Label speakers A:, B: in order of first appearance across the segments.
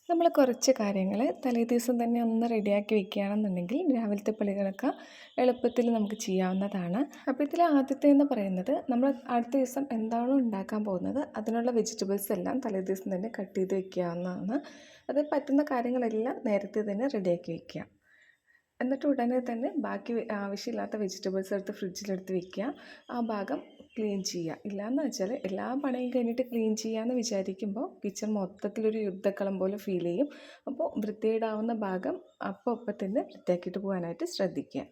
A: നമ്മൾ കുറച്ച് കാര്യങ്ങൾ തലേദിവസം തന്നെ ഒന്ന് റെഡിയാക്കി വെക്കുകയാണെന്നുണ്ടെങ്കിൽ രാവിലത്തെ പണികളൊക്കെ എളുപ്പത്തിൽ നമുക്ക് ചെയ്യാവുന്നതാണ്. അപ്പോൾ ഇതിൽ ആദ്യത്തെ എന്ന് പറയുന്നത് നമ്മൾ അടുത്ത ദിവസം എന്താണോ ഉണ്ടാക്കാൻ പോകുന്നത് അതിനുള്ള വെജിറ്റബിൾസ് എല്ലാം തലേദിവസം തന്നെ കട്ട് ചെയ്ത് വെക്കാവുന്നതാണ്. അത് പറ്റുന്ന കാര്യങ്ങളെല്ലാം നേരത്തെ തന്നെ റെഡിയാക്കി വെക്കുക. എന്നിട്ട് ഉടനെ തന്നെ ബാക്കി ആവശ്യമില്ലാത്ത വെജിറ്റബിൾസ് എടുത്ത് ഫ്രിഡ്ജിലെടുത്ത് വെക്കുക. ആ ഭാഗം ക്ലീൻ ചെയ്യുക. ഇല്ലയെന്ന് വെച്ചാൽ എല്ലാ പണിയും കഴിഞ്ഞിട്ട് ക്ലീൻ ചെയ്യാമെന്ന് വിചാരിക്കുമ്പോൾ കിച്ചൺ മൊത്തത്തിലൊരു യുദ്ധക്കളം പോലെ ഫീൽ ചെയ്യും. അപ്പോൾ വൃത്തികേടാവുന്ന ഭാഗം അപ്പം തന്നെ വൃത്തിയാക്കിയിട്ട് പോകാനായിട്ട് ശ്രദ്ധിക്കുക.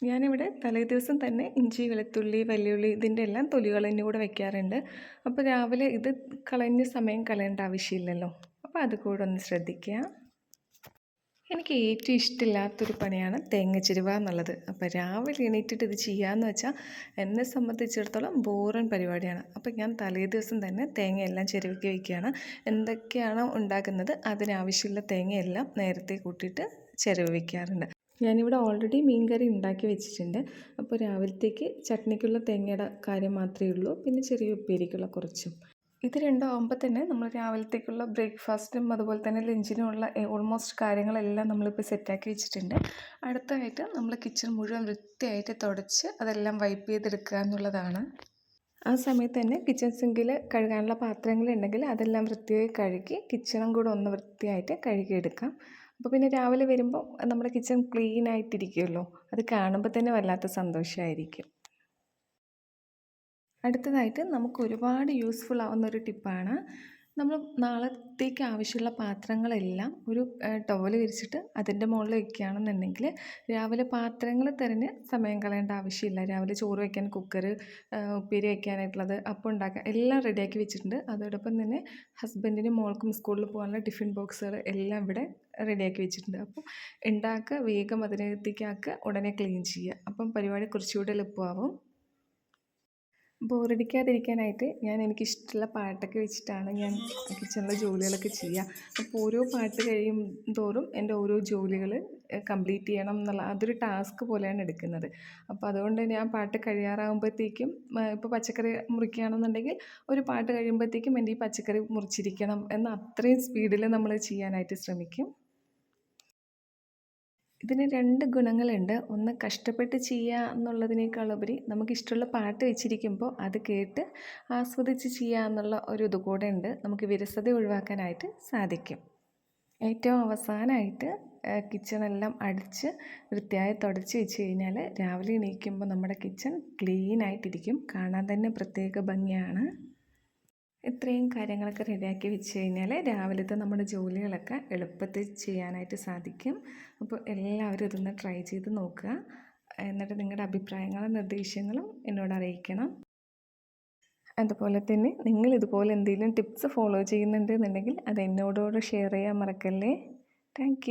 A: ഞാനിവിടെ തലേദിവസം തന്നെ ഇഞ്ചി, വെളുത്തുള്ളി, വലിയുള്ളി ഇതിൻ്റെ എല്ലാം തൊലി കളഞ്ഞ് കൂടെ വെക്കാറുണ്ട്. അപ്പോൾ രാവിലെ ഇത് കളഞ്ഞ് സമയം കളയേണ്ട ആവശ്യമില്ലല്ലോ. അപ്പോൾ അത് കൂടെ ഒന്ന് ശ്രദ്ധിക്കുക. എനിക്ക് ഏറ്റവും ഇഷ്ടമില്ലാത്തൊരു പണിയാണ് തേങ്ങ ചിരുവുക എന്നുള്ളത്. അപ്പോൾ രാവിലെ എണീറ്റിട്ട് ഇത് ചെയ്യാമെന്ന് വെച്ചാൽ എന്നെ സംബന്ധിച്ചിടത്തോളം ബോറിങ് പരിപാടിയാണ്. അപ്പോൾ ഞാൻ തലേദിവസം തന്നെ തേങ്ങയെല്ലാം ചിരവിക്കി വയ്ക്കുകയാണ്. എന്തൊക്കെയാണോ ഉണ്ടാക്കുന്നത് അതിനാവശ്യമുള്ള തേങ്ങയെല്ലാം നേരത്തെ കൂട്ടിയിട്ട് ചിരവി വയ്ക്കാറുണ്ട്. ഞാനിവിടെ ഓൾറെഡി മീൻകറി ഉണ്ടാക്കി വെച്ചിട്ടുണ്ട്. അപ്പോൾ രാവിലത്തേക്ക് ചട്നിക്കുള്ള തേങ്ങയുടെ കാര്യം മാത്രമേ ഉള്ളൂ. പിന്നെ ചെറിയ ഉപ്പേരിക്കുള്ള കുറച്ചും. ഇത് രണ്ടും ആകുമ്പോൾ തന്നെ നമ്മൾ രാവിലത്തേക്കുള്ള ബ്രേക്ക്ഫാസ്റ്റും അതുപോലെ തന്നെ ലഞ്ചിനുമുള്ള ഓൾമോസ്റ്റ് കാര്യങ്ങളെല്ലാം നമ്മളിപ്പോൾ സെറ്റാക്കി വെച്ചിട്ടുണ്ട്. അടുത്തതായിട്ട് നമ്മൾ കിച്ചൺ മുഴുവൻ വൃത്തിയായിട്ട് തുടച്ച് അതെല്ലാം വൈപ്പ് ചെയ്തെടുക്കുക എന്നുള്ളതാണ്. ആ സമയത്ത് തന്നെ കിച്ചൺ സിങ്കിൽ കഴുകാനുള്ള പാത്രങ്ങളുണ്ടെങ്കിൽ അതെല്ലാം വൃത്തിയായി കഴുകി കിച്ചണും കൂടെ ഒന്ന് വൃത്തിയായിട്ട് കഴുകിയെടുക്കാം. അപ്പോൾ പിന്നെ രാവിലെ വരുമ്പോൾ നമ്മുടെ കിച്ചൺ ക്ലീൻ ആയിട്ടിരിക്കുമല്ലോ. അത് കാണുമ്പോൾ തന്നെ വല്ലാത്ത സന്തോഷമായിരിക്കും. അടുത്തതായിട്ട് നമുക്ക് ഒരുപാട് യൂസ്ഫുൾ ആവുന്ന ഒരു ടിപ്പാണ്. നമ്മൾ നാളത്തേക്ക് ആവശ്യമുള്ള പാത്രങ്ങളെല്ലാം ഒരു ടവൽ വിരിച്ചിട്ട് അതിൻ്റെ മുകളിൽ വയ്ക്കുകയാണെന്നുണ്ടെങ്കിൽ രാവിലെ പാത്രങ്ങൾ തിരഞ്ഞ് സമയം കളയേണ്ട ആവശ്യമില്ല. രാവിലെ ചോറ് വയ്ക്കാൻ കുക്കർ, ഉപ്പേരി വയ്ക്കാനായിട്ടുള്ളത്, അപ്പം ഉണ്ടാക്കാൻ എല്ലാം റെഡിയാക്കി വെച്ചിട്ടുണ്ട്. അതോടൊപ്പം തന്നെ ഹസ്ബൻഡിനും മോൾക്കും സ്കൂളിൽ പോകാനുള്ള ടിഫിൻ ബോക്സുകൾ എല്ലാം ഇവിടെ റെഡിയാക്കി വെച്ചിട്ടുണ്ട്. അപ്പോൾ ഉണ്ടാക്കുക, വേഗം അതിനകത്തേക്ക് ആക്കുക, ഉടനെ ക്ലീൻ ചെയ്യുക. അപ്പം പരിപാടി കുറച്ചുകൂടെ എളുപ്പമാവും. ബോറടിക്കാതിരിക്കാനായിട്ട് എനിക്കിഷ്ടമുള്ള പാട്ടൊക്കെ വെച്ചിട്ടാണ് ഞാൻ കിച്ചണിലെ ജോലികളൊക്കെ ചെയ്യുക. അപ്പോൾ ഓരോ പാട്ട് കഴിയും തോറും എൻ്റെ ഓരോ ജോലികൾ കംപ്ലീറ്റ് ചെയ്യണം എന്നുള്ള അതൊരു ടാസ്ക് പോലെയാണ് എടുക്കുന്നത്. അപ്പോൾ അതുകൊണ്ട് തന്നെ ആ പാട്ട് കഴിയാറാകുമ്പോഴത്തേക്കും ഇപ്പോൾ പച്ചക്കറി മുറിക്കുകയാണെന്നുണ്ടെങ്കിൽ ഒരു പാട്ട് കഴിയുമ്പോഴത്തേക്കും എൻ്റെ ഈ പച്ചക്കറി മുറിച്ചിരിക്കണം എന്ന അത്രയും സ്പീഡിൽ നമ്മൾ ചെയ്യാനായിട്ട് ശ്രമിക്കും. ഇതിന് രണ്ട് ഗുണങ്ങളുണ്ട്. ഒന്ന് കഷ്ടപ്പെട്ട് ചെയ്യുക എന്നുള്ളതിനേക്കാളുപരി നമുക്കിഷ്ടമുള്ള പാട്ട് വെച്ചിരിക്കുമ്പോൾ അത് കേട്ട് ആസ്വദിച്ച് ചെയ്യുക എന്നുള്ള ഒരു ഇത് കൂടെ ഉണ്ട്. നമുക്ക് വിരസത ഒഴിവാക്കാനായിട്ട് സാധിക്കും. ഏറ്റവും അവസാനമായിട്ട് കിച്ചണെല്ലാം അടിച്ച് വൃത്തിയായി തുടച്ച് വെച്ച് കഴിഞ്ഞാൽ രാവിലെ എണീക്കുമ്പോൾ നമ്മുടെ കിച്ചൺ ക്ലീനായിട്ടിരിക്കും. കാണാൻ തന്നെ പ്രത്യേക ഭംഗിയാണ്. ഇത്രയും കാര്യങ്ങളൊക്കെ റെഡിയാക്കി വെച്ച് കഴിഞ്ഞാൽ രാവിലത്തെ നമ്മുടെ ജോലികളൊക്കെ എളുപ്പത്തിൽ ചെയ്യാനായിട്ട് സാധിക്കും. അപ്പോൾ എല്ലാവരും ഇതൊന്ന് ട്രൈ ചെയ്ത് നോക്കുക. എന്നിട്ട് നിങ്ങളുടെ അഭിപ്രായങ്ങളും നിർദ്ദേശങ്ങളും എന്നോട് അറിയിക്കണം. അതുപോലെ തന്നെ നിങ്ങൾ ഇതുപോലെ എന്തെങ്കിലും ടിപ്സ് ഫോളോ ചെയ്യുന്നുണ്ടെന്നുണ്ടെങ്കിൽ അത് എന്നോടോട് ഷെയർ ചെയ്യാൻ മറക്കല്ലേ. താങ്ക്